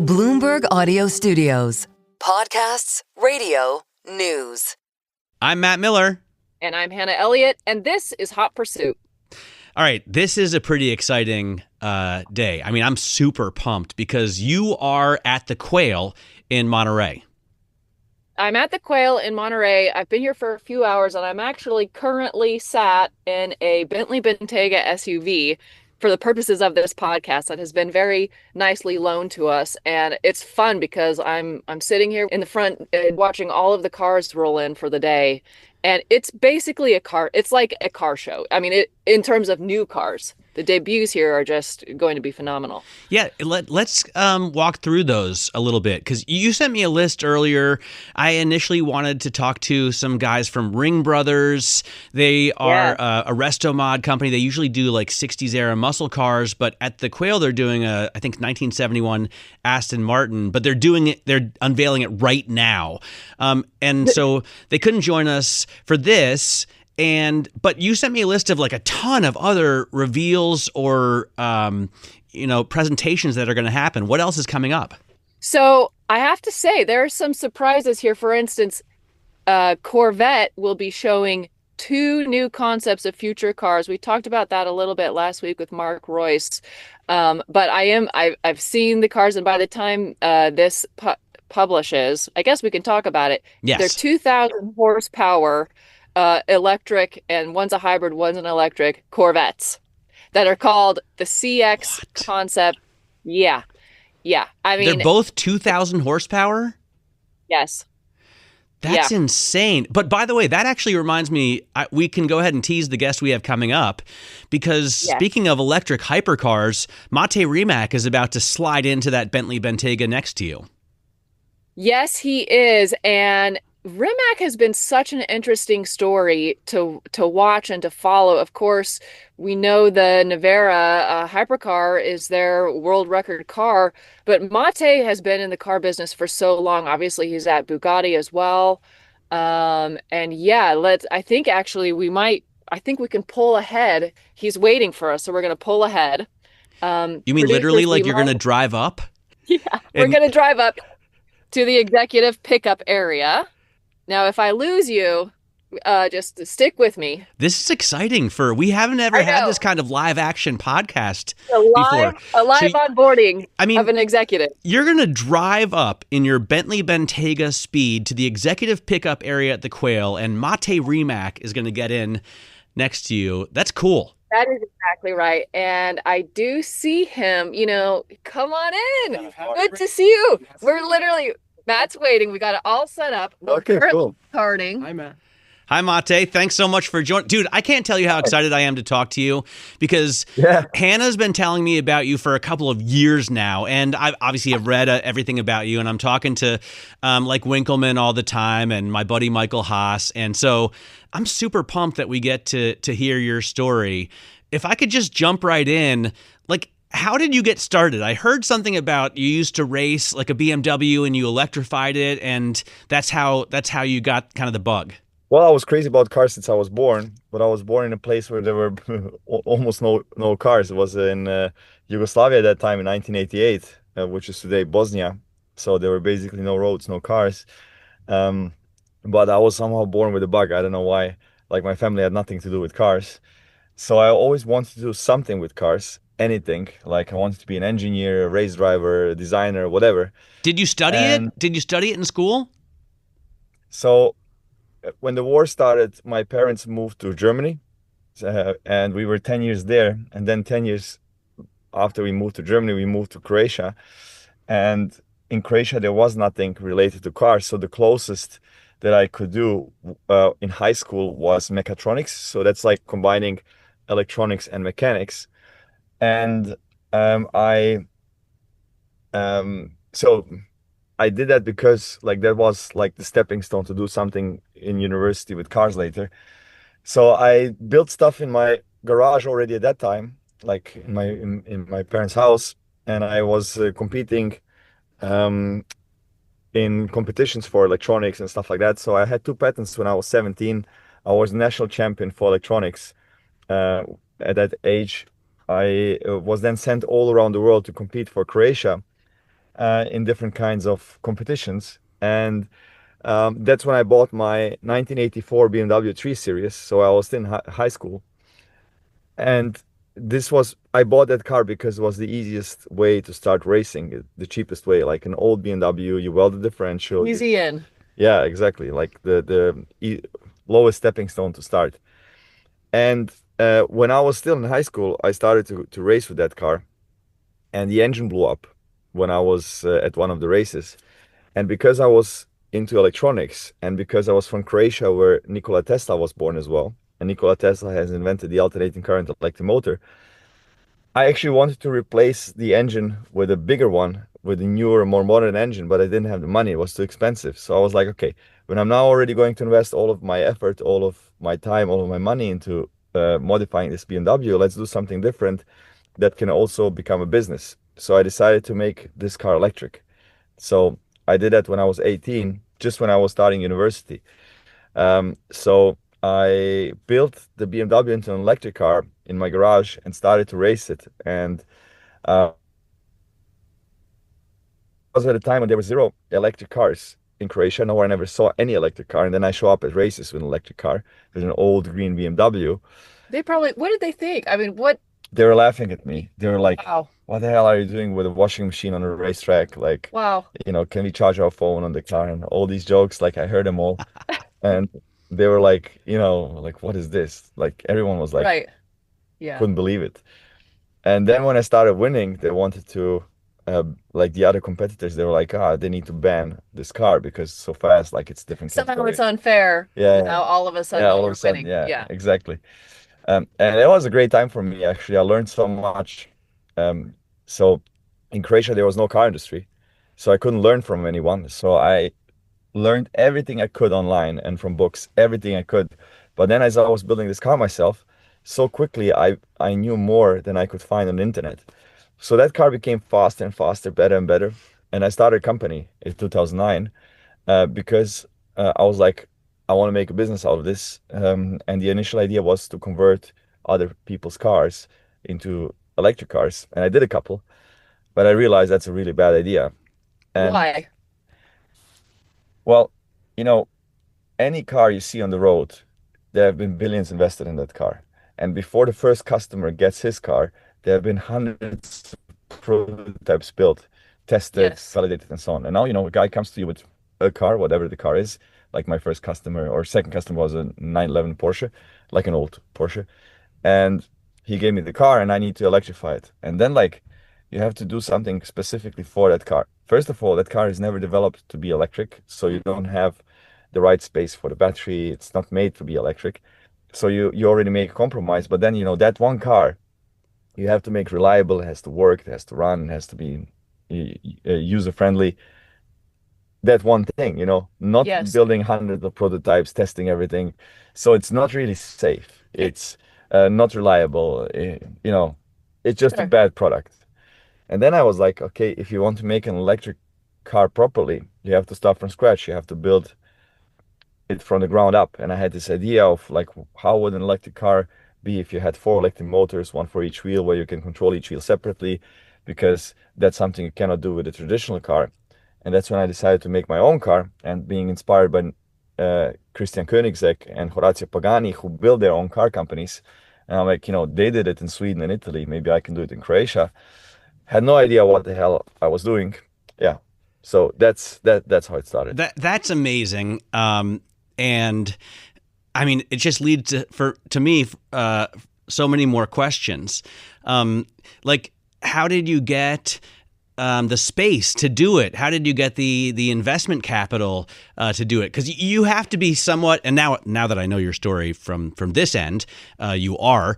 Bloomberg Audio Studios. Podcasts, radio, news. I'm Matt Miller. And I'm Hannah Elliott, and this is Hot Pursuit. All right, this is a pretty exciting day. I mean, I'm super pumped because you are at the Quail in Monterey. I'm at the Quail in Monterey. I've been here for a few hours, and I'm actually currently sat in a Bentley Bentayga SUV for the purposes of this podcast that has been very nicely loaned to us. And it's fun because I'm sitting here in the front watching all of the cars roll in for the day. And it's basically it's like a car show. I mean, in terms of new cars, the debuts here are just going to be phenomenal. Yeah, let's walk through those a little bit because you sent me a list earlier. I initially wanted to talk to some guys from Ring Brothers. They are a resto mod company. They usually do like 60s era muscle cars, but at the Quail they're doing I think 1971 Aston Martin, but they're unveiling it right now. And so they couldn't join us for this. But you sent me a list of like a ton of other reveals or, presentations that are going to happen. What else is coming up? So I have to say there are some surprises here. For instance, Corvette will be showing 2 new concepts of future cars. We talked about that a little bit last week with Mark Royce. But I've seen the cars, and by the time this publishes, I guess we can talk about it. Yes. They're 2,000 horsepower. Electric, and one's a hybrid, one's an electric Corvettes that are called the CX concept. Yeah. I mean, they're both 2,000 horsepower. Yes. That's insane. But by the way, that actually reminds me, we can go ahead and tease the guest we have coming up because speaking of electric hypercars, Monterey Rimac is about to slide into that Bentley Bentayga next to you. Yes, he is. And Rimac has been such an interesting story to watch and to follow. Of course, we know the Nevera hypercar is their world record car, but Mate has been in the car business for so long. Obviously, he's at Bugatti as well. I think we can pull ahead. He's waiting for us, so we're going to pull ahead. You mean literally like you're going to drive up? Yeah, we're going to drive up to the executive pickup area. Now, if I lose you, just stick with me. This is exciting. We haven't ever had this kind of live action podcast before. A live onboarding of an executive. You're going to drive up in your Bentley Bentayga Speed to the executive pickup area at the Quail, and Monterey Rimac is going to get in next to you. That's cool. That is exactly right. And I do see him, come on in. Good to see you. We're literally... Matt's waiting. We got it all set up. Okay, cool. Starting. Hi, Matt. Hi, Mate. Thanks so much for joining. Dude, I can't tell you how excited I am to talk to you because Hannah's been telling me about you for a couple of years now. And I obviously have read everything about you. And I'm talking to like Winkleman all the time and my buddy Michael Haas. And so I'm super pumped that we get to hear your story. If I could just jump right in, how did you get started? I heard something about you used to race like a BMW and you electrified it, and that's how you got kind of the bug. Well, I was crazy about cars since I was born, but I was born in a place where there were almost no cars. It was in Yugoslavia at that time in 1988, which is today Bosnia. So there were basically no roads, no cars. But I was somehow born with a bug. I don't know why. Like my family had nothing to do with cars. So I always wanted to do something with cars. Anything. Like I wanted to be an engineer, a race driver, a designer, whatever. Did you study it? Did you study it in school? So when the war started, my parents moved to Germany and we were 10 years there. And then 10 years after we moved to Germany, we moved to Croatia. And in Croatia, there was nothing related to cars. So the closest that I could do in high school was mechatronics. So that's like combining electronics and mechanics. And so I did that because that was like the stepping stone to do something in university with cars later. So I built stuff in my garage already at that time, like in my parents' house, and I was competing in competitions for electronics and stuff like that. So I had 2 patents when I was 17. I was national champion for electronics at that age. I was then sent all around the world to compete for Croatia. in different kinds of competitions. And that's when I bought my 1984 BMW 3 Series. So I was still in high school. And I bought that car because it was the easiest way to start racing, the cheapest way, like an old BMW, you weld the differential. Easy in. Yeah, exactly. Like the lowest stepping stone to start. And when I was still in high school, I started to race with that car, and the engine blew up when I was at one of the races. And because I was into electronics, and because I was from Croatia, where Nikola Tesla was born as well, and Nikola Tesla has invented the alternating current electric motor, I actually wanted to replace the engine with a bigger one, with a newer, more modern engine, but I didn't have the money. It was too expensive. So I was like, okay, when I'm now already going to invest all of my effort, all of my time, all of my money into modifying this BMW, let's do something different that can also become a business. So I decided to make this car electric. So I did that when I was 18, just when I was starting university. So I built the BMW into an electric car in my garage and started to race it. And it was at a time when there were zero electric cars in Croatia. Nowhere I never saw any electric car. And then I show up at races with an electric car with an old green BMW. They probably, what did they think? I mean, what? They were laughing at me. They were like, Wow. what the hell are you doing with a washing machine on a racetrack? Like, Wow. Can we charge our phone on the car? And all these jokes, like I heard them all. And they were like, like, what is this? Like everyone was like, right. Yeah. Couldn't believe it. And then when I started winning, they wanted to, like the other competitors, they were like, they need to ban this car because it's so fast, like it's different Somehow category. it's unfair. Yeah. Now all of a sudden all of you're a sudden, winning. yeah, exactly. And it was a great time for me, actually. I learned so much. So in Croatia, there was no car industry, so I couldn't learn from anyone. So I learned everything I could online and from books, everything I could. But then as I was building this car myself, so quickly I knew more than I could find on the internet. So that car became faster and faster, better and better. And I started a company in 2009 because I was like, I want to make a business out of this. And the initial idea was to convert other people's cars into electric cars. And I did a couple, but I realized that's a really bad idea. And why? Well, any car you see on the road, there have been billions invested in that car. And before the first customer gets his car, there have been hundreds of prototypes built, tested, validated, and so on. And now, a guy comes to you with a car, whatever the car is, like my first customer or second customer was a 911 Porsche, like an old Porsche. And he gave me the car and I need to electrify it. And then you have to do something specifically for that car. First of all, that car is never developed to be electric. So you don't have the right space for the battery. It's not made to be electric. So you already make a compromise. But then, that one car, you have to make reliable. It has to work. It has to run. It has to be user-friendly. That one thing, not building hundreds of prototypes, testing everything. So it's not really safe. It's not reliable. It's just a bad product. And then I was like, okay, if you want to make an electric car properly, you have to start from scratch. You have to build it from the ground up. And I had this idea of how would an electric car be if you had 4 electric motors, one for each wheel, where you can control each wheel separately, because that's something you cannot do with a traditional car. And that's when I decided to make my own car, and being inspired by Christian Koenigsegg and Horacio Pagani, who built their own car companies. And I'm like, they did it in Sweden and Italy. Maybe I can do it in Croatia. Had no idea what the hell I was doing. Yeah. So that's how it started. That's amazing. And I mean, it just leads to me so many more questions. How did you get the space to do it? How did you get the investment capital to do it? Because you have to be somewhat, and now that I know your story from this end, you are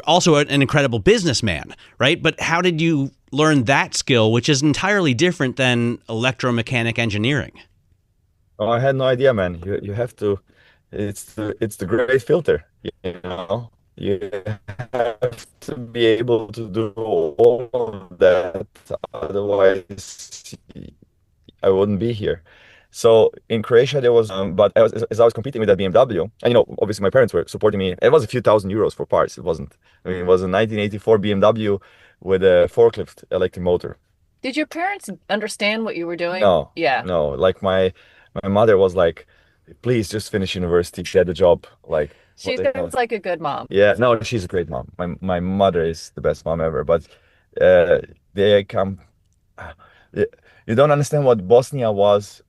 also an incredible businessman, right? But how did you learn that skill, which is entirely different than electromechanic engineering? Oh, I had no idea, man. You have to. It's the great filter. You have to be able to do all of that. Otherwise, I wouldn't be here. So in Croatia, there was, but as I was competing with that BMW, and obviously my parents were supporting me. It was a few thousand euros for parts. It wasn't. I mean, it was a 1984 BMW with a forklift electric motor. Did your parents understand what you were doing? No, Yeah. no. Like my mother was like, please just finish university, get a job. Like what She the hell? sounds like a good mom. Yeah, no, she's a great mom. My mother is the best mom ever. But uh, they come. You you don't understand what Bosnia was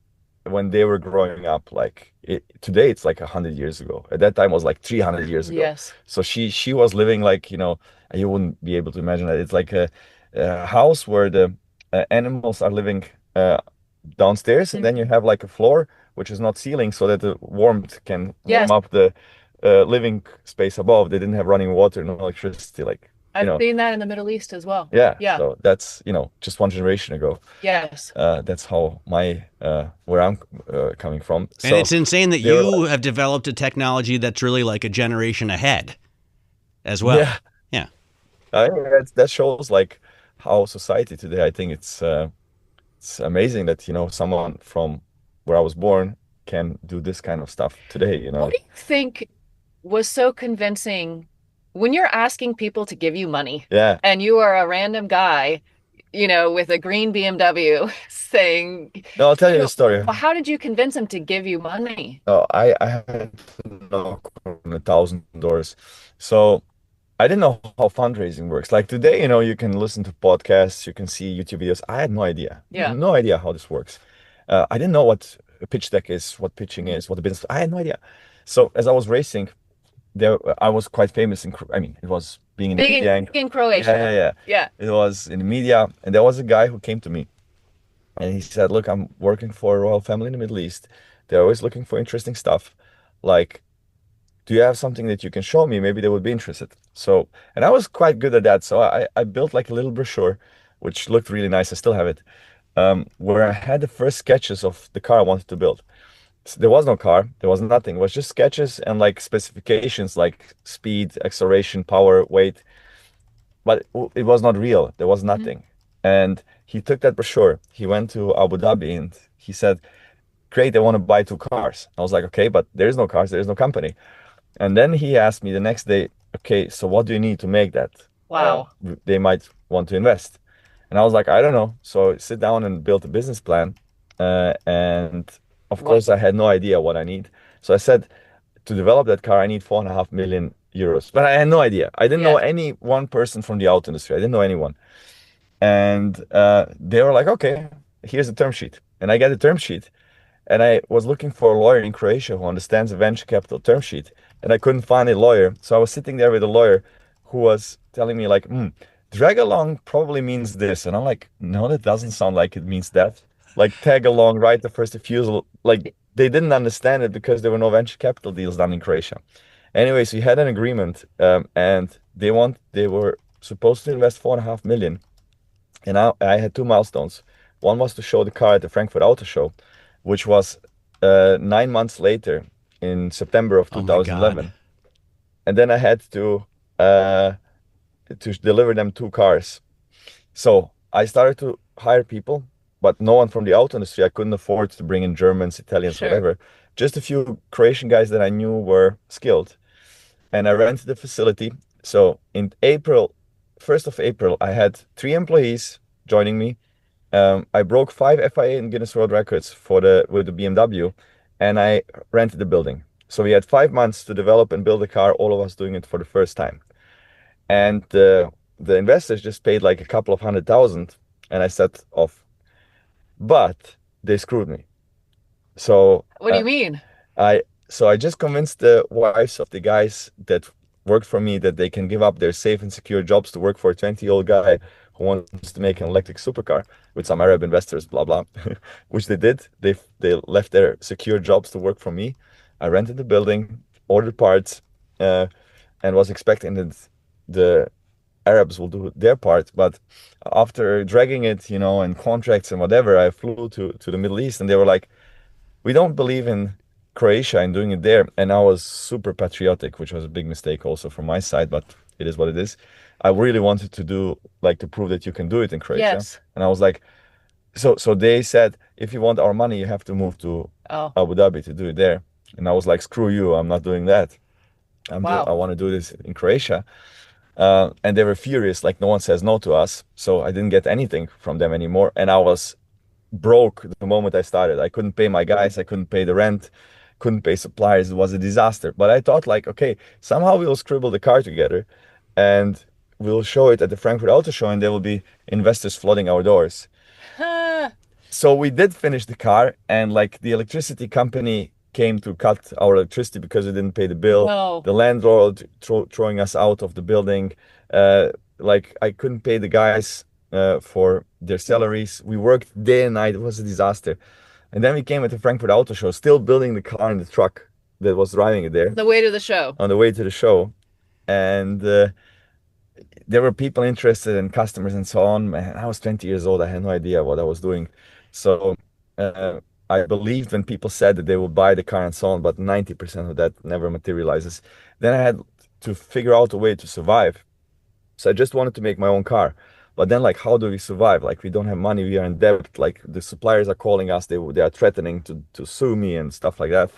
when they were growing up. Like today, it's like 100 years ago. At that time, it was like 300 years ago. Yes. So she was living like, you wouldn't be able to imagine that. It's like a house where the animals are living downstairs, and then you have like a floor which is not ceiling, so that the warmth can Yes. warm up the living space above. They didn't have running water, no electricity, like, I've seen that in the Middle East as well. yeah. Yeah. So that's, just one generation ago. Yes. That's how where I'm coming from. And So it's insane that they were you have developed a technology that's really like a generation ahead as well. Yeah. Yeah. I think that shows like how society today, I think it's amazing that, someone from where I was born can do this kind of stuff today, What do you think was so convincing when you're asking people to give you money Yeah. and you are a random guy, with a green BMW saying, No, I'll tell you a story. well, how did you convince them to give you money? No, I had to knock on 1,000 doors. So I didn't know how fundraising works. Like today, you can listen to podcasts, you can see YouTube videos. I had no idea. Yeah. No idea how this works. I didn't know what a pitch deck is, what pitching is, what the business. I had no idea. So as I was racing, I was quite famous it was being in the media. In Croatia. Yeah. Yeah. It was in the media, and there was a guy who came to me, and he said, "Look, I'm working for a royal family in the Middle East. They're always looking for interesting stuff. Like, do you have something that you can show me? Maybe they would be interested." So, and I was quite good at that. So I built like a little brochure, which looked really nice. I still have it, where I had the first sketches of the car I wanted to build. So there was no car, there was nothing. It was just sketches and like specifications like speed, acceleration, power, weight. But it was not real. There was nothing. And he took that brochure. He went to Abu Dhabi and he said, great, they want to buy 2 cars. I was like, okay, but there is no cars, there is no company. And then he asked me the next day, okay, so what do you need to make that? Wow. They might want to invest. And I was like, I don't know. So I sit down and built a business plan. And of course, I had no idea what I need. So I said, to develop that car, I need 4.5 million euros. But I had no idea. I didn't know any one person from the auto industry. I didn't know anyone. And they were like, okay, here's a term sheet. And I get a term sheet. And I was looking for a lawyer in Croatia who understands a venture capital term sheet. And I couldn't find a lawyer. So I was sitting there with a lawyer who was telling me like, drag along probably means this. And I'm like, no, that doesn't sound like it means that. Like tag along, right the first refusal. Like they didn't understand it because there were no venture capital deals done in Croatia. Anyway, so we had an agreement, and they were supposed to invest 4.5 million. And I had 2 milestones. One was to show the car at the Frankfurt Auto Show, which was 9 months later in September of 2011. And then I had to deliver them 2 cars. So I started to hire people, but no one from the auto industry. I couldn't afford to bring in Germans, Italians, whatever. Just a few Croatian guys that I knew were skilled. And I rented the facility. So in April, 1st of April, I had 3 employees joining me. I broke 5 FIA and Guinness World Records with the BMW, and I rented the building. So we had 5 months to develop and build a car, all of us doing it for the first time. And the investors just paid like a couple of 100,000, and I set off. But they screwed me. So what do you mean? I just convinced the wives of the guys that worked for me that they can give up their safe and secure jobs to work for a 20-year-old guy who wants to make an electric supercar with some Arab investors, blah, blah, which they did. They left their secure jobs to work for me. I rented the building, ordered parts, and was expecting that the Arabs will do their part. But after dragging it, and contracts and whatever, I flew to the Middle East, and they were like, we don't believe in Croatia and doing it there. And I was super patriotic, which was a big mistake also from my side, but it is what it is. I really wanted to to prove that you can do it in Croatia. Yes. And I was like, so they said, if you want our money, you have to move to Abu Dhabi to do it there. And I was like, screw you, I'm not doing that. I want to do this in Croatia. And they were furious, like no one says no to us. So I didn't get anything from them anymore. And I was broke the moment I started. I couldn't pay my guys, I couldn't pay the rent, couldn't pay suppliers. It was a disaster. But I thought like, okay, somehow we'll scribble the car together and we'll show it at the Frankfurt Auto Show and there will be investors flooding our doors. So we did finish the car, and like the electricity company came to cut our electricity because we didn't pay the bill. No. The landlord throwing us out of the building. Like I couldn't pay the guys for their salaries. We worked day and night. It was a disaster. And then we came at the Frankfurt Auto Show, still building the car and the truck that was driving it there. The way to the show. On the way to the show. And there were people interested and customers and so on. Man, I was 20 years old. I had no idea what I was doing. So I believed when people said that they would buy the car and so on, but 90% of that never materializes. Then I had to figure out a way to survive. So I just wanted to make my own car. But then, like, how do we survive? Like, we don't have money, we are in debt. Like, the suppliers are calling us, they are threatening to sue me and stuff like that.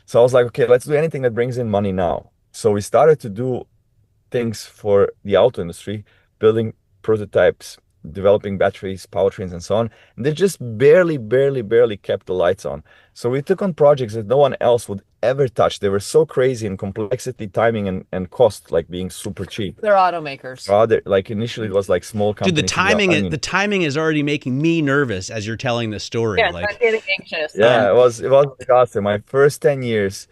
So I was like, okay, let's do anything that brings in money now. So we started to do things for the auto industry, building prototypes, developing batteries, powertrains, and so on. And they just barely kept the lights on. So we took on projects that no one else would ever touch. They were so crazy in complexity, timing, and cost, like being super cheap. They're automakers. Like initially it was like small companies. Dude, the timing is already making me nervous as you're telling the story. Yeah, like, I'm getting anxious. Yeah, it was disaster. My first 10 years,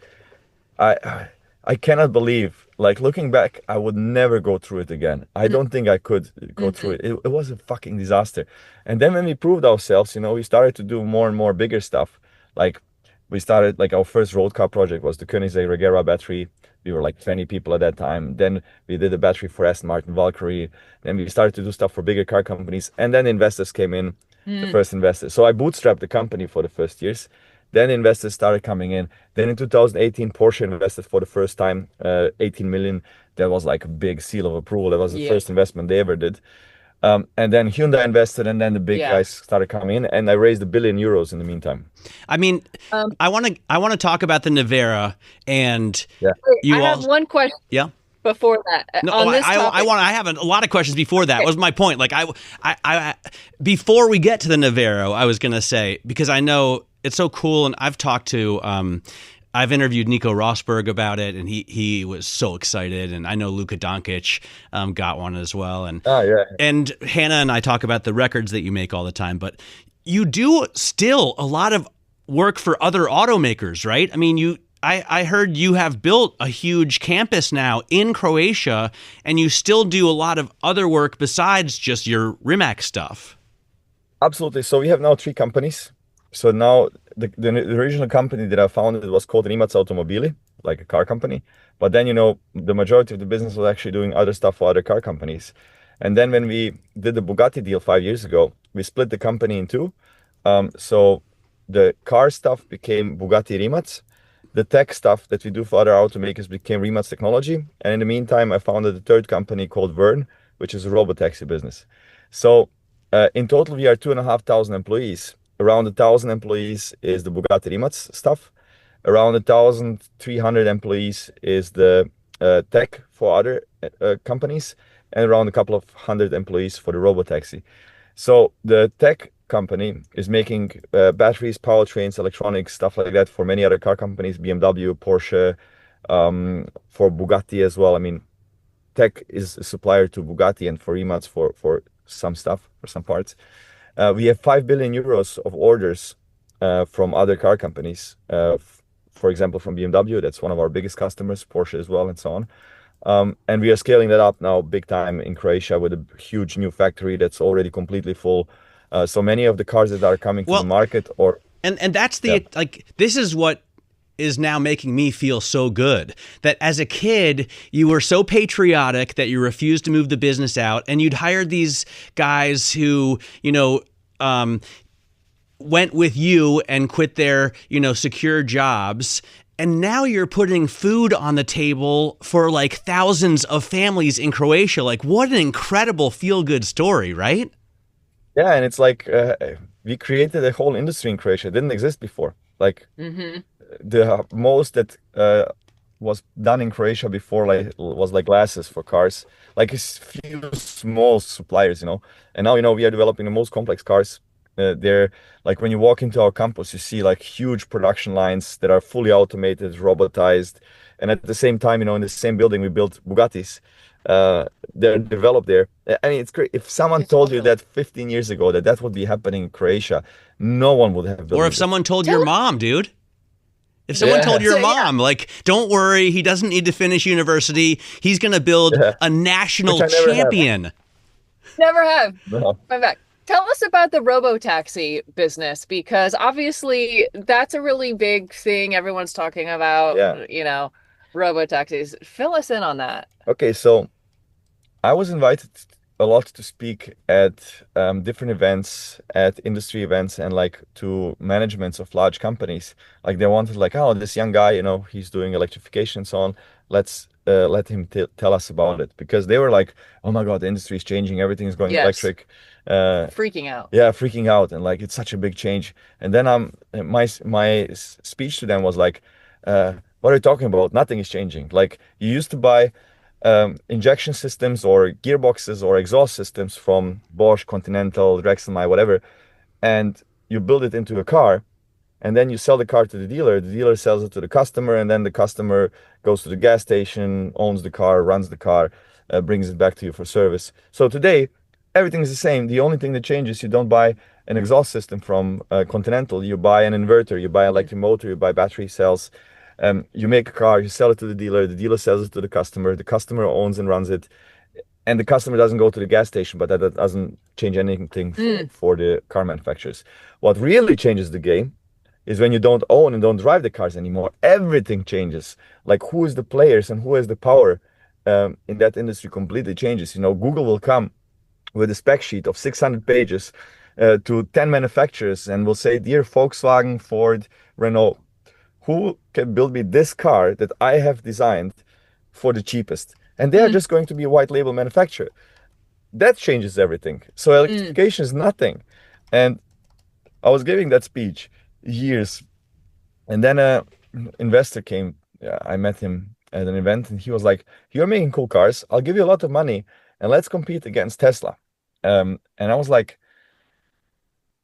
I cannot believe, like looking back, I would never go through it again. I don't think I could go through it. It was a fucking disaster. And then when we proved ourselves, we started to do more and more bigger stuff. Like we started, like our first road car project was the Koenigsegg Regera battery. We were like 20 people at that time. Then we did a battery for Aston Martin Valkyrie. Then we started to do stuff for bigger car companies. And then investors came in, the first investors. So I bootstrapped the company for the first years. Then investors started coming in. Then in 2018, Porsche invested for the first time, 18 million. That was like a big seal of approval. That was the first investment they ever did. And then Hyundai invested, and then the big guys started coming in, and I raised €1 billion in the meantime. I mean, I want to talk about the Nevera, and I have one question. Yeah. Before that, no, I have a lot of questions before that. Was my point. Like I before we get to the Nevera, I was gonna say, because I know it's so cool, and I've talked to I've interviewed Nico Rosberg about it, and he was so excited, and I know Luka Doncic got one as well, and and Hannah and I talk about the records that you make all the time, but you do still a lot of work for other automakers, right? I mean, I heard you have built a huge campus now in Croatia, and you still do a lot of other work besides just your Rimac stuff. Absolutely. So we have now 3 companies. So now the original company that I founded was called Rimac Automobili, like a car company. But then, the majority of the business was actually doing other stuff for other car companies. And then when we did the Bugatti deal 5 years ago, we split the company in 2. So the car stuff became Bugatti Rimac. The tech stuff that we do for other automakers became Rimac Technology. And in the meantime, I founded a 3rd company called Vern, which is a robotaxi business. So in total, we are 2,500 employees. Around 1,000 employees is the Bugatti Rimac stuff. Around 1,300 employees is the tech for other companies. And around a couple of hundred employees for the robotaxi. So the tech company is making batteries, powertrains, electronics, stuff like that for many other car companies, BMW, Porsche, for Bugatti as well. I mean, tech is a supplier to Bugatti and for Rimac for some stuff, for some parts. We have 5 billion euros of orders from other car companies. For example, from BMW, that's one of our biggest customers, Porsche as well, and so on. And we are scaling that up now big time in Croatia with a huge new factory that's already completely full. So many of the cars that are coming to the market and that's like, this is what is now making me feel so good, that as a kid, you were so patriotic that you refused to move the business out, and you'd hired these guys who, went with you and quit their, secure jobs. And now you're putting food on the table for like thousands of families in Croatia. Like, what an incredible feel-good story, right? Yeah, and it's like we created a whole industry in Croatia. It didn't exist before. Like the most that was done in Croatia before, like was like glasses for cars, like a few small suppliers, and now we are developing the most complex cars. They're like when you walk into our campus, you see like huge production lines that are fully automated, robotized, and at the same time, in the same building we built Bugattis. They're developed there. I mean, it's great. If someone told you that 15 years ago that would be happening in Croatia, no one would have believed Or if someone told your mom, dude. If someone told your mom, like, don't worry, he doesn't need to finish university. He's going to build a national champion. Never have. No. My back. Tell us about the robo-taxi business, because obviously that's a really big thing everyone's talking about, robo-taxis. Fill us in on that. Okay, so I was invited a lot to speak at different events, at industry events, and like to managements of large companies. Like they wanted, like, oh, this young guy, he's doing electrification and so on. Let's let him tell us about it, because they were like, oh my God, the industry is changing, everything is going electric. Freaking out. Yeah, freaking out, and like it's such a big change. And then my speech to them was like, what are you talking about? Nothing is changing. Like you used to buy injection systems or gearboxes or exhaust systems from Bosch, Continental, Rexelmeier, whatever, and you build it into a car, and then you sell the car to the dealer sells it to the customer, and then the customer goes to the gas station, owns the car, runs the car, brings it back to you for service. So today, everything is the same. The only thing that changes, you don't buy an exhaust system from Continental, you buy an inverter, you buy an electric motor, you buy battery cells. You make a car, you sell it to the dealer sells it to the customer owns and runs it, and the customer doesn't go to the gas station, but that doesn't change anything for the car manufacturers. What really changes the game is when you don't own and don't drive the cars anymore. Everything changes. Like who is the players and who has the power in that industry completely changes. Google will come with a spec sheet of 600 pages to 10 manufacturers and will say, dear Volkswagen, Ford, Renault, who can build me this car that I have designed for the cheapest? And they are just going to be a white label manufacturer. That changes everything. So electrification is nothing. And I was giving that speech years, and then an investor came. I met him at an event, and he was like, you're making cool cars. I'll give you a lot of money, and let's compete against Tesla. And I was like,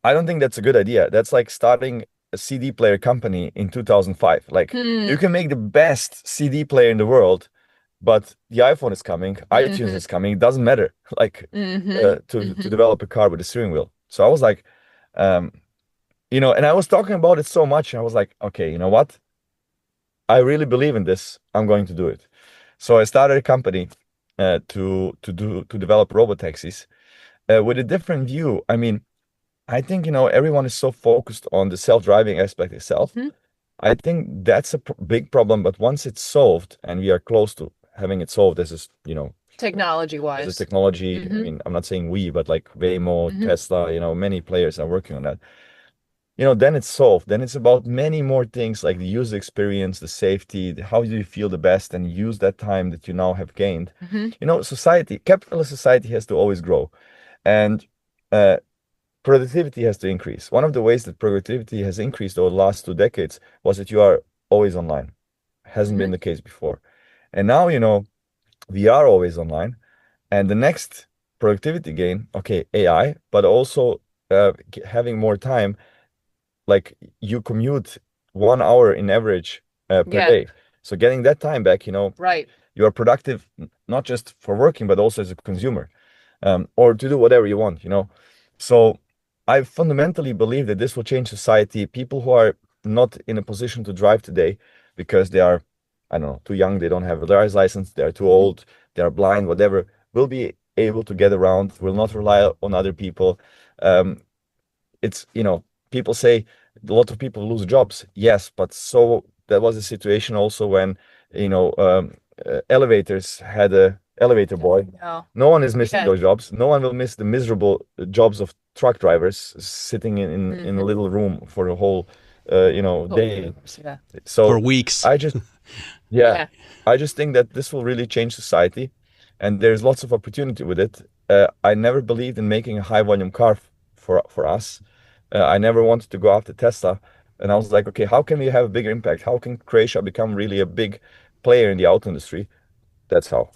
I don't think that's a good idea. That's like starting a CD player company in 2005. Like you can make the best CD player in the world, but the iPhone is coming, iTunes is coming. It doesn't matter. Like to develop a car with a steering wheel. So I was like, and I was talking about it so much. And I was like, okay, you know what? I really believe in this. I'm going to do it. So I started a company to develop robotaxis with a different view. I mean, I think, everyone is so focused on the self-driving aspect itself. I think that's a big problem, but once it's solved, and we are close to having it solved as a, technology-wise. As a technology, I mean, I'm not saying we, but like Waymo, Tesla, many players are working on that. Then it's solved. Then it's about many more things like the user experience, the safety, how do you feel the best, and use that time that you now have gained. Capitalist society has to always grow. And productivity has to increase. One of the ways that productivity has increased over the last 2 decades was that you are always online. Hasn't been the case before. And now, we are always online. And the next productivity gain, okay, AI, but also having more time, like you commute 1 hour in average per day. So getting that time back, right. You are productive, not just for working, but also as a consumer, or to do whatever you want, So I fundamentally believe that this will change society. People who are not in a position to drive today because they are, I don't know, too young, they don't have a driver's license, they are too old, they are blind, whatever, will be able to get around, will not rely on other people. It's, people say a lot of people lose jobs. Yes, but so that was a situation also when, elevators had a elevator boy. No one is missing those jobs. No one will miss the miserable jobs of truck drivers sitting in a little room for the whole day. So for weeks. I just I just think that this will really change society, and there's lots of opportunity with it. I never believed in making a high volume car for us. I never wanted to go after Tesla, and I was like, okay, how can we have a bigger impact? How can Croatia become really a big player in the auto industry. That's how.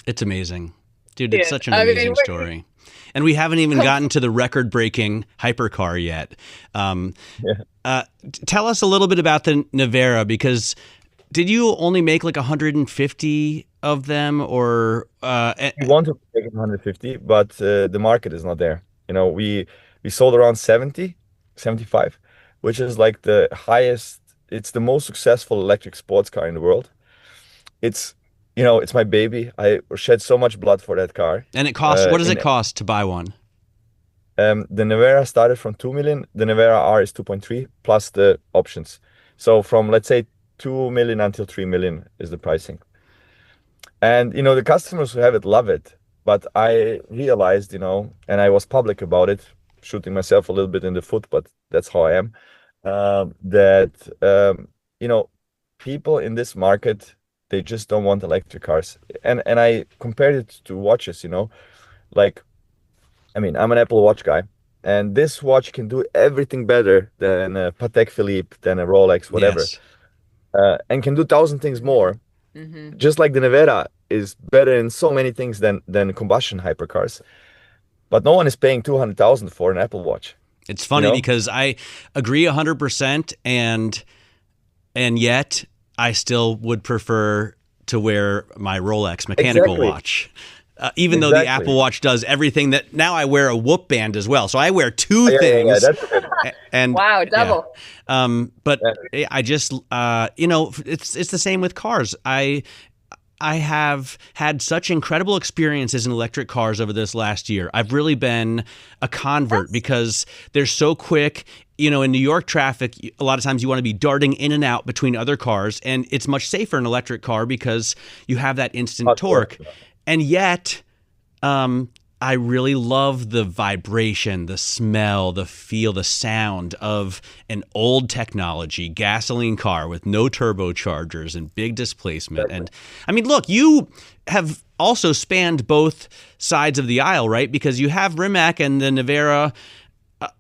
It's amazing. Dude, it's Yeah, such an I mean, amazing story. And we haven't even gotten to the record-breaking hypercar yet. Yeah. Tell us a little bit about the Nevera, because did you only make like 150 of them, or We want to make 150, but the market is not there. We sold around 70, 75, which is like the highest. It's the most successful electric sports car in the world. It's, it's my baby. I shed so much blood for that car. and it costs, what does it cost to buy one? The Nevera started from 2 million. The Nevera R is 2.3 plus the options. So from, let's say, 2 million until 3 million is the pricing. And, the customers who have it love it. But I realized, and I was public about it, shooting myself a little bit in the foot, but that's how I am, that, people in this market, they just don't want electric cars. And I compared it to watches, like, I mean, I'm an Apple Watch guy, and this watch can do everything better than a Patek Philippe, than a Rolex, whatever, Yes. and can do 1,000 things more. Mm-hmm. Just like the Nevera is better in so many things than combustion hypercars, but no one is paying 200,000 for an Apple Watch. It's funny because I agree 100%, and yet I still would prefer to wear my Rolex mechanical watch. Even though the Apple Watch does everything that now I wear a Whoop band as well. So I wear two things. And wow, double. Yeah. But I just, it's the same with cars. I have had such incredible experiences in electric cars over this last year. I've really been a convert because they're so quick. In New York traffic, a lot of times you want to be darting in and out between other cars, and it's much safer in an electric car because you have that instant torque. And yet, I really love the vibration, the smell, the feel, the sound of an old technology gasoline car with no turbochargers and big displacement. And I mean, look, you have also spanned both sides of the aisle, right? Because you have Rimac and the Nevera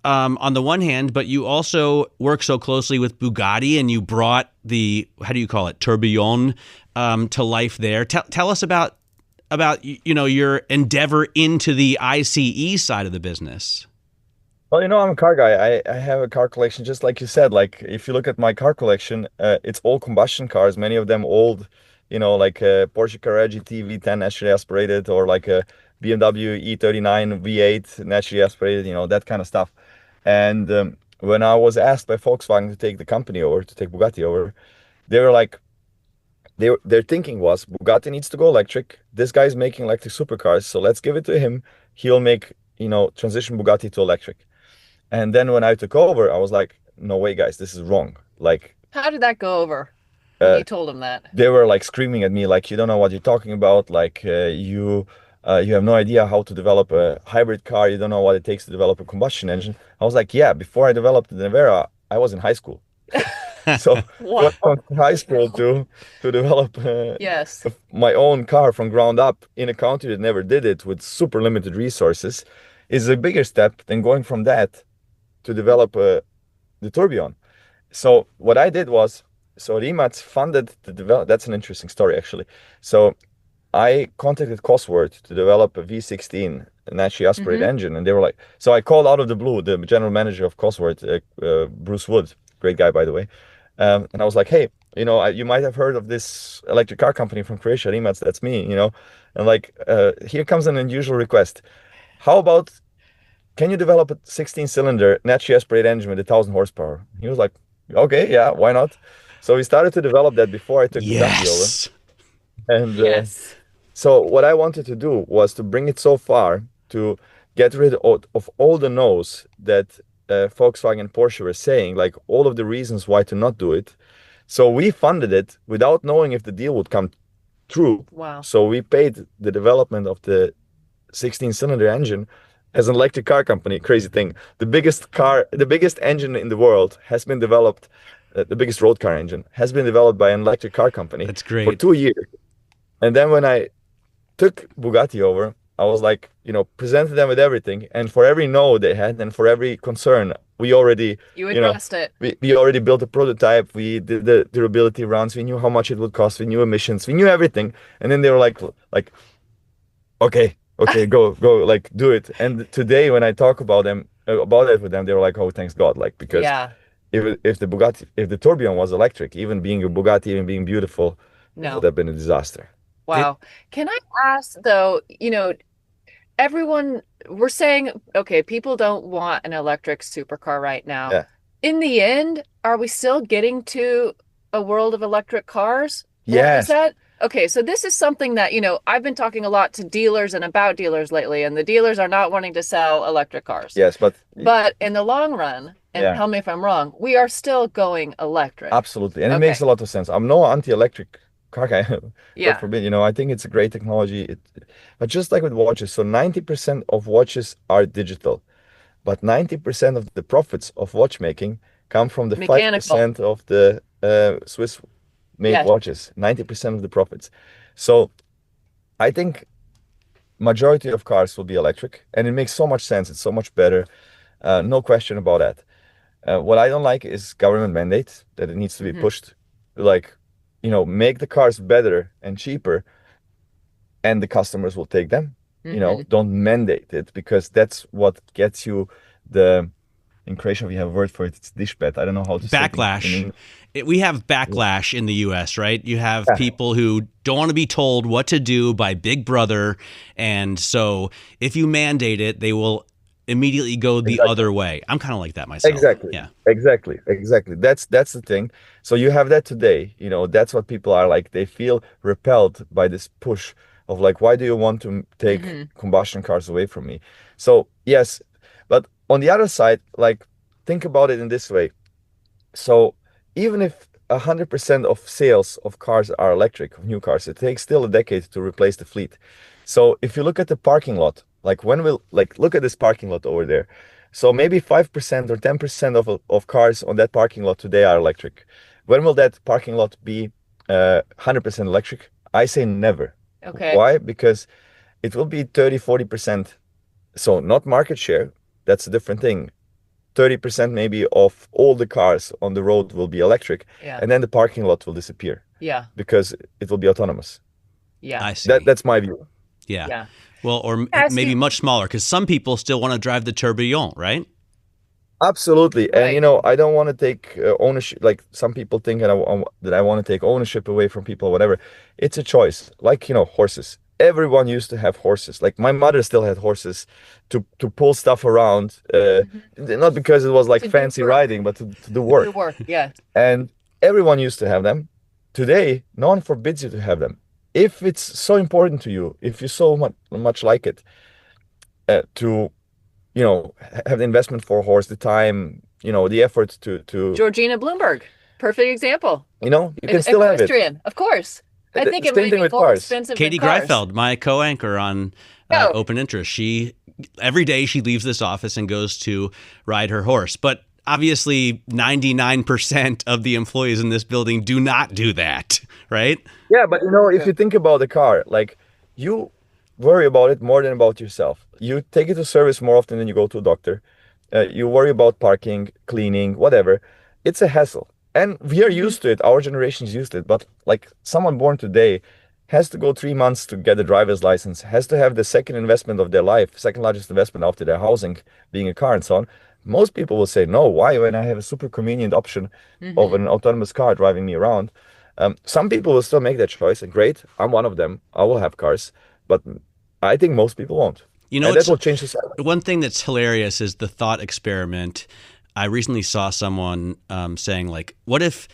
on the one hand, but you also work so closely with Bugatti, and you brought the, how do you call it, tourbillon to life there. Tell us about your endeavor into the ICE side of the business. Well, I'm a car guy. I have a car collection, just like you said. Like, if you look at my car collection, it's all combustion cars, many of them old, like a Porsche Carrera GT V10 naturally aspirated, or like a BMW E39 V8 naturally aspirated, that kind of stuff. And when I was asked by Volkswagen to take the company over, to take Bugatti over, they were like, their thinking was, Bugatti needs to go electric. This guy's making electric supercars, so let's give it to him. He'll make, transition Bugatti to electric. And then when I took over, I was like, no way, guys, this is wrong. Like, how did that go over when you told them that? They were like screaming at me, like, you don't know what you're talking about. Like, you have no idea how to develop a hybrid car. You don't know what it takes to develop a combustion engine. I was like, yeah, before I developed the Nevera, I was in high school. So wow. from high school to develop yes. my own car from ground up in a country that never did it, with super limited resources, is a bigger step than going from that to develop the tourbillon. So what I did was, Rimac funded the develop. That's an interesting story, actually. So I contacted Cosworth to develop a V16 naturally aspirated engine, and they were like, so I called out of the blue the general manager of Cosworth, Bruce Wood, great guy, by the way. And I was like, hey, you might have heard of this electric car company from Croatia, Rimac, that's me, and like, here comes an unusual request. How about, can you develop a 16-cylinder naturally aspirated engine with 1,000 horsepower? He was like, okay, yeah, why not? So we started to develop that before I took Bugatti over. And so what I wanted to do was to bring it so far to get rid of all the no's that Volkswagen and Porsche were saying, like all of the reasons why to not do it. So we funded it without knowing if the deal would come true. Wow. So we paid the development of the 16-cylinder engine as an electric car company. Crazy thing. The biggest engine in the world has been developed, the biggest road car engine has been developed by an electric car company. That's great. For 2 years. And then when I took Bugatti over, I was like, presented them with everything. And for every no they had, and for every concern, we already, you addressed it. We already built a prototype. We did the durability runs. We knew how much it would cost. We knew emissions. We knew everything. And then they were like, okay, go, like do it. And today when I talk about it with them, they were like, oh, thanks God, like because if the tourbillon was electric, even being a Bugatti, even being beautiful, it would have been a disaster. Wow. Can I ask though, we're saying, okay, people don't want an electric supercar right now. Yeah. In the end, are we still getting to a world of electric cars? Yes. Okay, so this is something that, I've been talking a lot to dealers and about dealers lately, and the dealers are not wanting to sell electric cars. Yes, but in the long run, and tell me if I'm wrong, we are still going electric. Absolutely. And it makes a lot of sense. I'm no anti-electric car guy. God forbid, I think it's a great technology. But just like with watches, so 90% of watches are digital, but 90% of the profits of watchmaking come from the mechanical. 5% of the Swiss made watches, 90% of the profits. So I think majority of cars will be electric, and it makes so much sense. It's so much better. No question about that. What I don't like is government mandate that it needs to be pushed, like, make the cars better and cheaper, and the customers will take them. Don't mandate it, because that's what gets you in Croatia we have a word for it. It's dishbet. I don't know how to backlash. Say it. We have backlash in the U.S., right? You have people who don't want to be told what to do by Big Brother, and so if you mandate it, they will immediately go the other way. I'm kind of like that myself. Exactly. Yeah. Exactly. That's the thing. So you have that today. That's what people are like. They feel repelled by this push of like, why do you want to take combustion cars away from me? So yes, but on the other side, like, think about it in this way. So even if 100% of sales of cars are electric, of new cars, it takes still a decade to replace the fleet. So if you look at the parking lot, like look at this parking lot over there. So maybe 5% or 10% of cars on that parking lot today are electric. When will that parking lot be 100% electric? I say never. Okay. Why? Because it will be 30-40%. So not market share. That's a different thing. 30% maybe of all the cars on the road will be electric, and then the parking lot will disappear. Yeah. Because it will be autonomous. Yeah. I see. That's my view. Yeah. Well, or maybe much smaller, because some people still want to drive the tourbillon, right? Absolutely. Right. And I don't want to take ownership. Like some people think that I want to take ownership away from people or whatever. It's a choice. Like, horses. Everyone used to have horses. Like my mother still had horses to pull stuff around, not because it was like fancy riding, but to do work. To work, yeah. And everyone used to have them. Today, no one forbids you to have them. If it's so important to you, if you so much like it, to have the investment for a horse, the time, the effort to Georgina Bloomberg, perfect example. You can still have it. Of course. I think it might be more expensive Katie than cars. Greifeld, my co-anchor on Open Interest, every day she leaves this office and goes to ride her horse. But obviously 99% of the employees in this building do not do that, right? Yeah, but if you think about the car, like, you worry about it more than about yourself. You take it to service more often than you go to a doctor. You worry about parking, cleaning, whatever. It's a hassle. And we are used to it. Our generation is used to it. But like someone born today has to go 3 months to get a driver's license, has to have the second investment of their life, second largest investment after their housing, being a car and so on. Most people will say, no, why, when I have a super convenient option of an autonomous car driving me around? Some people will still make that choice, and great, I'm one of them. I will have cars, but I think most people won't. And that will change society. One thing that's hilarious is the thought experiment. I recently saw someone saying, like, what if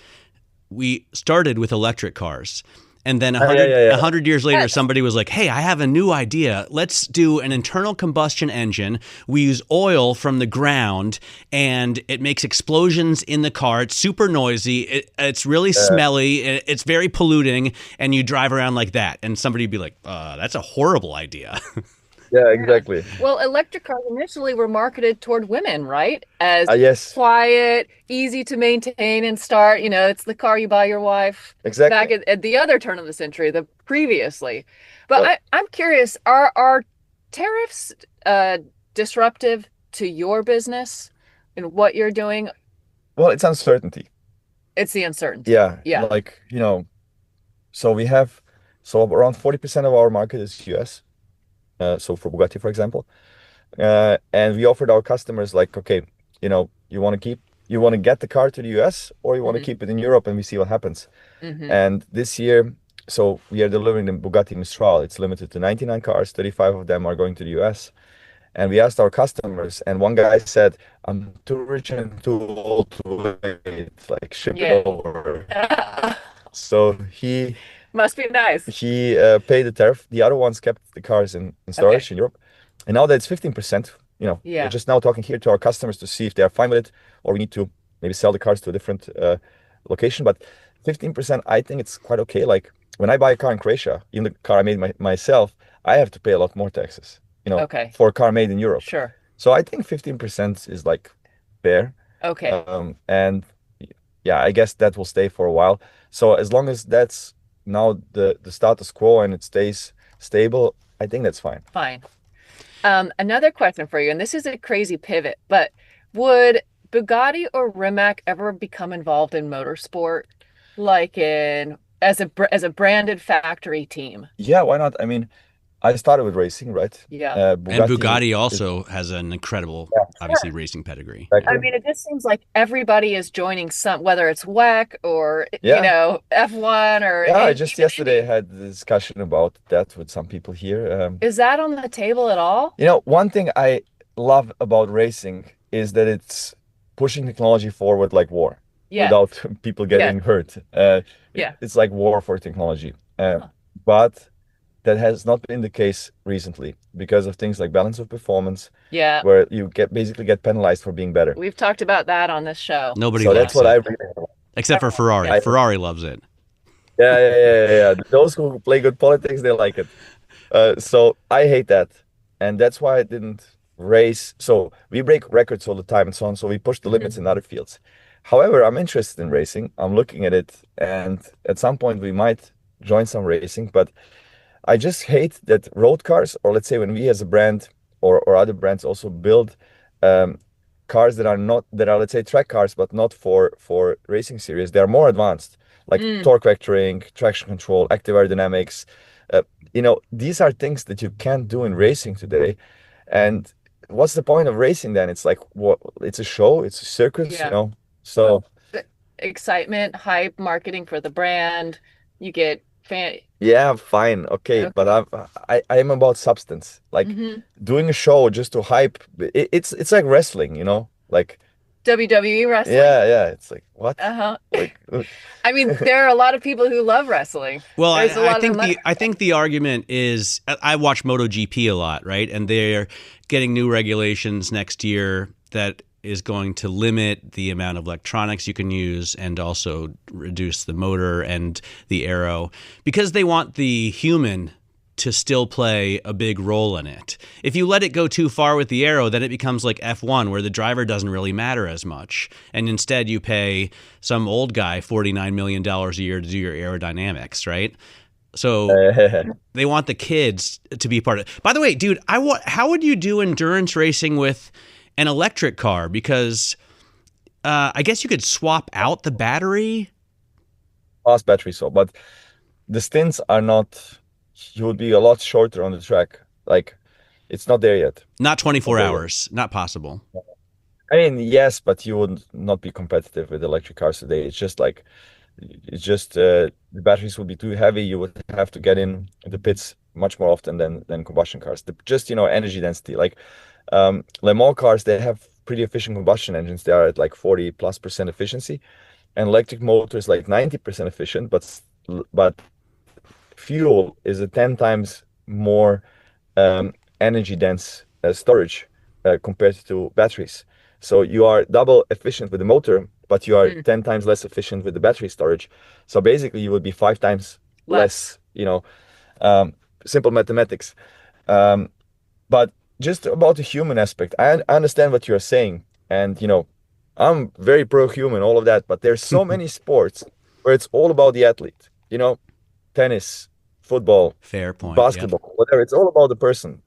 we started with electric cars? And then 100 years later, somebody was like, hey, I have a new idea. Let's do an internal combustion engine. We use oil from the ground, and it makes explosions in the car. It's super noisy. It's really smelly. It's very polluting, and you drive around like that. And somebody would be like, that's a horrible idea. Yeah, exactly. Well, electric cars initially were marketed toward women, right? As quiet, easy to maintain and start. It's the car you buy your wife. Exactly. Back at the other turn of the century, the previously. But I'm curious, are tariffs disruptive to your business? in what you're doing? Well, it's uncertainty. It's the uncertainty. Yeah, Yeah. like, so we have, so around 40% of our market is US. So for Bugatti, for example, and we offered our customers like, okay, you want to get the car to the US or you want to keep it in Europe and we see what happens. And this year, so we are delivering the Bugatti Mistral. It's limited to 99 cars, 35 of them are going to the US. And we asked our customers, and one guy said, I'm too rich and too old to wait, like ship it over. So he Must be nice. he paid the tariff. The other ones kept the cars in storage in Europe. And now that it's 15%, we're just now talking here to our customers to see if they are fine with it, or we need to maybe sell the cars to a different location. But 15%, I think it's quite okay. Like when I buy a car in Croatia, even the car I made myself, I have to pay a lot more taxes, for a car made in Europe. Sure. So I think 15% is like fair. Okay. And yeah, I guess that will stay for a while. So as long as that's now the status quo and it stays stable, I think that's fine. Fine. Another question for you, and this is a crazy pivot, but would Bugatti or Rimac ever become involved in motorsport, like as a branded factory team? Yeah, why not? I mean, I started with racing, right? Yeah. And Bugatti also has an incredible, obviously, racing pedigree. I mean, it just seems like everybody is joining whether it's WEC or, F1 or... Yeah, just yesterday I had a discussion about that with some people here. Is that on the table at all? One thing I love about racing is that it's pushing technology forward like war without people getting hurt. It's like war for technology. But that has not been the case recently because of things like balance of performance. Yeah. Where you basically get penalized for being better. We've talked about that on this show. Nobody loves that's what it. I really like. Except for Ferrari. Ferrari loves it. Yeah. Those who play good politics, they like it. So I hate that. And that's why I didn't race. So we break records all the time and so on. So we push the limits in other fields. However, I'm interested in racing. I'm looking at it. And at some point we might join some racing. But I just hate that road cars, or let's say when we as a brand or other brands also build cars that are let's say track cars, but not for racing series. They are more advanced, like torque vectoring, traction control, active aerodynamics. These are things that you can't do in racing today. And what's the point of racing then? It's like, it's a show, it's a circus, So excitement, hype, marketing for the brand. You get yeah, fine, okay, but I am about substance. Like doing a show just to hype. It's like wrestling, like WWE wrestling. Yeah. It's like what? Like, I mean, there are a lot of people who love wrestling. Well, I think the argument is I watch MotoGP a lot, right? And they're getting new regulations next year that is going to limit the amount of electronics you can use and also reduce the motor and the aero because they want the human to still play a big role in it. If you let it go too far with the aero, then it becomes like F1 where the driver doesn't really matter as much. And instead you pay some old guy $49 million a year to do your aerodynamics, right? So they want the kids to be part of it. By the way, dude, how would you do endurance racing with an electric car? Because I guess you could swap out the battery. Fast battery, but the stints are not. You would be a lot shorter on the track. Like, it's not there yet. Not 24 hours. Not possible. I mean, yes, but you would not be competitive with electric cars today. It's just the batteries would be too heavy. You would have to get in the pits much more often than combustion cars. Energy density. Like Le Mans cars, they have pretty efficient combustion engines. They are at like 40+% efficiency, and electric motors like 90% efficient. But fuel is a 10 times more energy dense storage compared to batteries. So you are double efficient with the motor, but you are 10 times less efficient with the battery storage. So basically you would be 5 times less, simple mathematics. But just about the human aspect, I understand what you're saying. And, I'm very pro-human, all of that. But there's so many sports where it's all about the athlete, tennis, football, fair point, basketball, whatever. It's all about the person.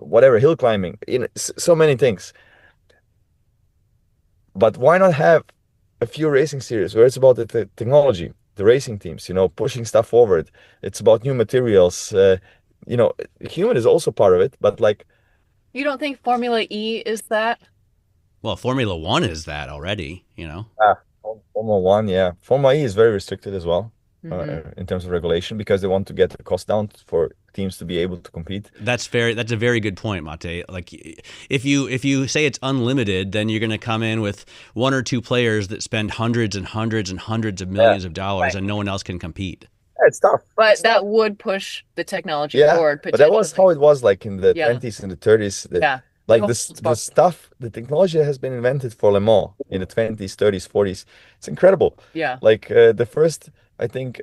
Whatever, hill climbing, so many things. but why not have a few racing series where it's about the technology, the racing teams, pushing stuff forward. It's about new materials. Human is also part of it, but like. You don't think Formula E is that? Well, Formula One is that already, Formula One, yeah. Formula E is very restricted as well in terms of regulation because they want to get the cost down for teams to be able to compete. That's a very good point, Mate. Like if you say it's unlimited, then you're going to come in with one or two players that spend hundreds and hundreds and hundreds of millions of dollars, and no one else can compete. Yeah, it's tough. But that would push the technology forward. But that was how it was like in the 20s and the 30s. Like the stuff, the technology that has been invented for Le Mans in the 20s, 30s, 40s. It's incredible. Yeah. Like the first, I think,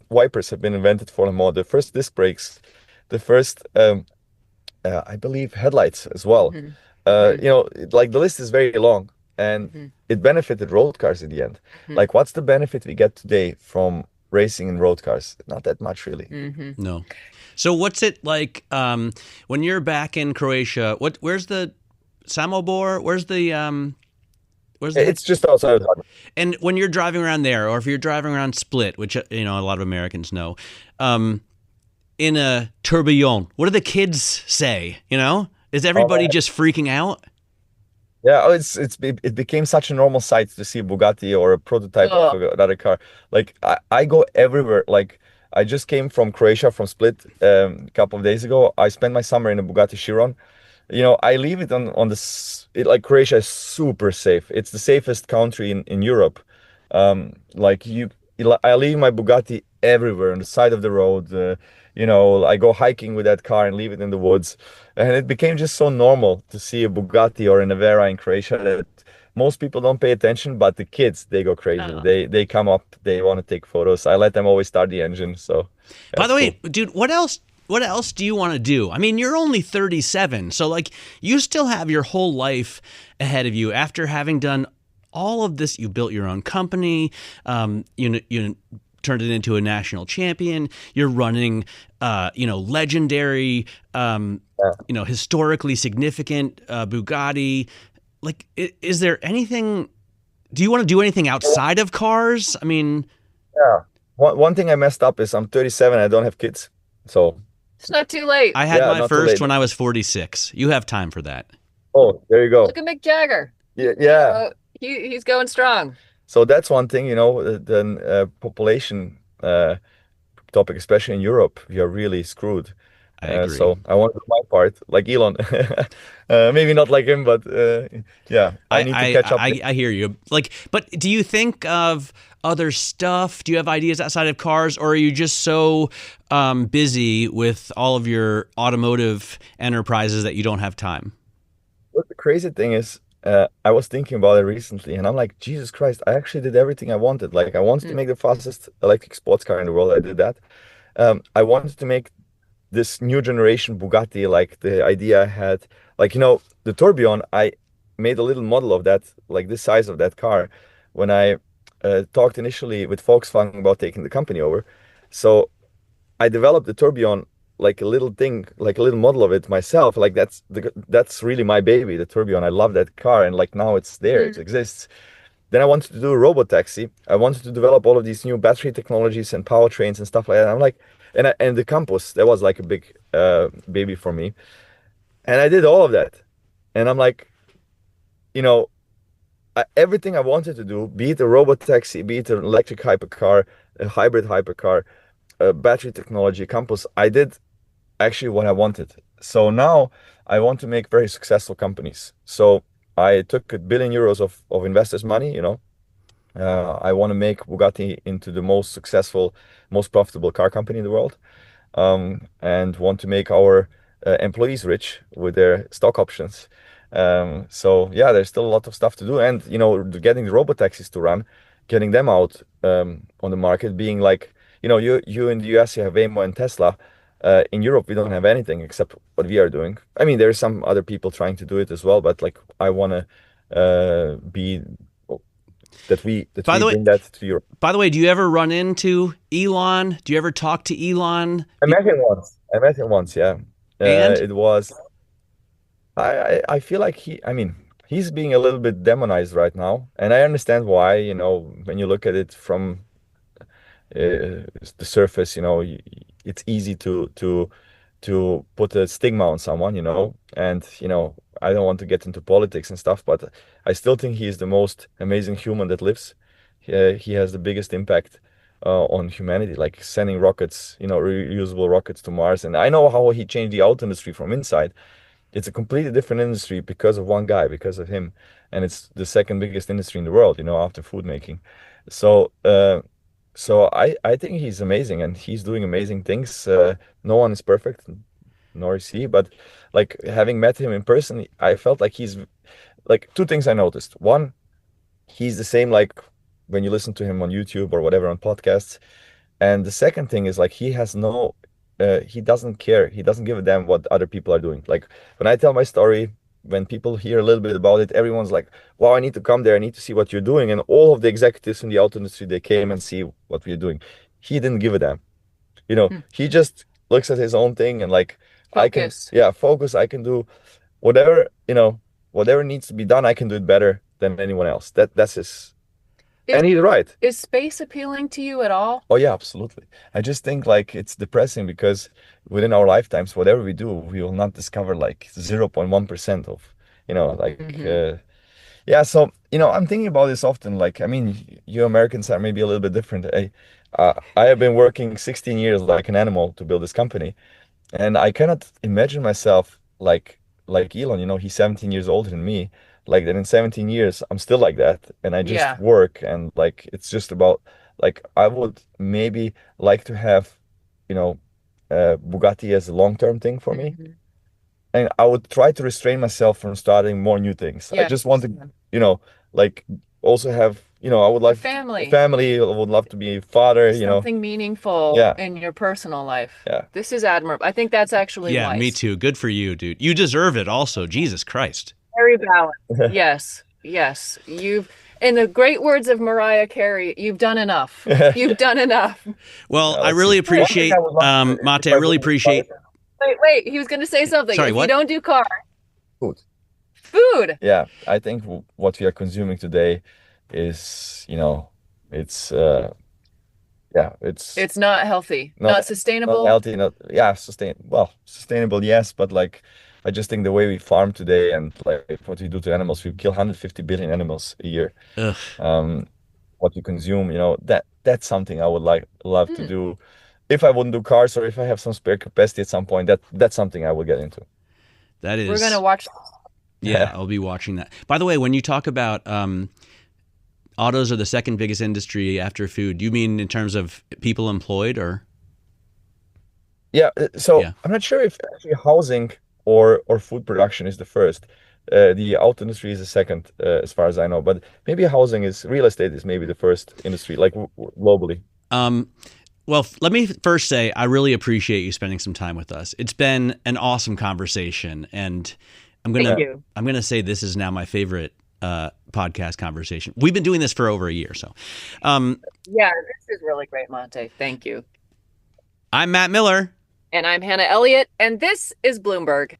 wipers have been invented for Le Mans. The first disc brakes, the first, I believe, headlights as well. Like the list is very long, and it benefited road cars in the end. Like, what's the benefit we get today from racing in road cars? Not that much, really. No. So what's it like when you're back in Croatia? Where's the Samobor? Where's the It's just outside of Zagreb. And when you're driving around there, or if you're driving around Split, which a lot of Americans know, in a tourbillon, what do the kids say? Is everybody just freaking out? Yeah, it became such a normal sight to see Bugatti or a prototype of another car. Like I go everywhere. Like I just came from Croatia, from Split, a couple of days ago. I spent my summer in a Bugatti Chiron. I leave it on this. Like Croatia is super safe. It's the safest country in Europe. I leave my Bugatti everywhere on the side of the road. I go hiking with that car and leave it in the woods. And it became just so normal to see a Bugatti or a Nevera in Croatia that most people don't pay attention, but the kids, they go crazy. They come up, they want to take photos. I let them always start the engine. So, by the way, dude, what else do you want to do? I mean, you're only 37, so like you still have your whole life ahead of you after having done all of this. You built your own company. You turned it into a national champion. You're running, legendary, historically significant Bugatti. Like, is there anything? Do you want to do anything outside of cars? I mean, yeah. One thing I messed up is I'm 37. I don't have kids, so it's not too late. I had my first when I was 46. You have time for that. Oh, there you go. Look at Mick Jagger. Yeah. He's going strong. So that's one thing, the population topic, especially in Europe, we are really screwed. I agree. So I want to do my part, like Elon. Maybe not like him, but I need to catch up. I hear you. Like, but do you think of other stuff? Do you have ideas outside of cars, or are you just so busy with all of your automotive enterprises that you don't have time? What the crazy thing is, I was thinking about it recently, and I'm like, Jesus Christ, I actually did everything I wanted. Like, I wanted to make the fastest electric sports car in the world. I did that. I wanted to make this new generation Bugatti, like the idea I had, like, the tourbillon, I made a little model of that, like this size of that car, when I talked initially with Volkswagen about taking the company over. So I developed the tourbillon, like a little thing, like a little model of it myself. Like that's really my baby, the tourbillon. I love that car, and like now it's there, it exists. Then I wanted to do a robot taxi. I wanted to develop all of these new battery technologies and powertrains and stuff like that. I'm like, and the campus, that was like a big baby for me. And I did all of that. And I'm like, everything I wanted to do, be it a robot taxi, be it an electric hypercar, a hybrid hypercar, battery technology, campus, I did actually what I wanted. So now I want to make very successful companies. So I took €1 billion of investors' money, I want to make Bugatti into the most successful, most profitable car company in the world, and want to make our employees rich with their stock options. So yeah, there's still a lot of stuff to do, and getting the robot taxis to run, getting them out on the market, being like, you in the US, you have Waymo and Tesla. In Europe, we don't have anything except what we are doing. I mean, there's some other people trying to do it as well, but like I want to be that we bring that to Europe. By the way, do you ever run into Elon? Do you ever talk to Elon? I met him once. Yeah. And it was. I feel like he's being a little bit demonized right now, and I understand why. When you look at it from the surface, it's easy to put a stigma on someone, and I don't want to get into politics and stuff, but I still think he is the most amazing human that lives. He has the biggest impact on humanity, like sending rockets, reusable rockets to Mars. And I know how he changed the auto industry from inside. It's a completely different industry because of one guy, because of him, and it's the second biggest industry in the world, after food making. So, I think he's amazing, and he's doing amazing things. No one is perfect, nor is he, but like having met him in person, I felt like he's like two things I noticed. One, he's the same like when you listen to him on YouTube or whatever on podcasts. And the second thing is like he doesn't care. He doesn't give a damn what other people are doing. Like when I tell my story, when people hear a little bit about it, everyone's like, wow, I need to come there. I need to see what you're doing. And all of the executives in the auto industry, they came and see what we're doing. He didn't give a damn. He just looks at his own thing and like, Focus. focus. I can do whatever, whatever needs to be done. I can do it better than anyone else. That's his. And he's right. Is space appealing to you at all? Oh yeah, absolutely. I just think like it's depressing because within our lifetimes, whatever we do, we will not discover like 0.1% of, yeah. So, I'm thinking about this often. Like, I mean, you Americans are maybe a little bit different. I have been working 16 years like an animal to build this company. And I cannot imagine myself like Elon, he's 17 years older than me. Like that in 17 years, I'm still like that. And I just work and like it's just about like I would maybe like to have, Bugatti as a long-term thing for me. And I would try to restrain myself from starting more new things. I just want to, like also have, I would like family. I would love to be a father, something meaningful in your personal life. Yeah. This is admirable. I think that's actually wise. Me too. Good for you, dude. You deserve it also. Jesus Christ. Very balanced. Yes. You've, in the great words of Mariah Carey, you've done enough. You've done enough. Well, I really appreciate, Mate, I really appreciate. Wait, he was going to say something. Sorry, if what? you don't do car. Food. Yeah, I think what we are consuming today is, it's it's not healthy, not sustainable. Not healthy, sustainable, yes, but like I just think the way we farm today and like what we do to animals, we kill 150 billion animals a year. What we consume, that's something I would love to do. If I wouldn't do cars or if I have some spare capacity at some point, that's something I would get into. That is. We're gonna watch. Yeah, I'll be watching that. By the way, when you talk about autos are the second biggest industry after food, do you mean in terms of people employed or? Yeah, I'm not sure if actually housing or food production is the first. The auto industry is the second, as far as I know. But maybe real estate is maybe the first industry, like globally. Well, let me first say I really appreciate you spending some time with us. It's been an awesome conversation, and I'm gonna say this is now my favorite podcast conversation. We've been doing this for over a year, so. Yeah, this is really great, Monte. Thank you. I'm Matt Miller. And I'm Hannah Elliott, and this is Bloomberg.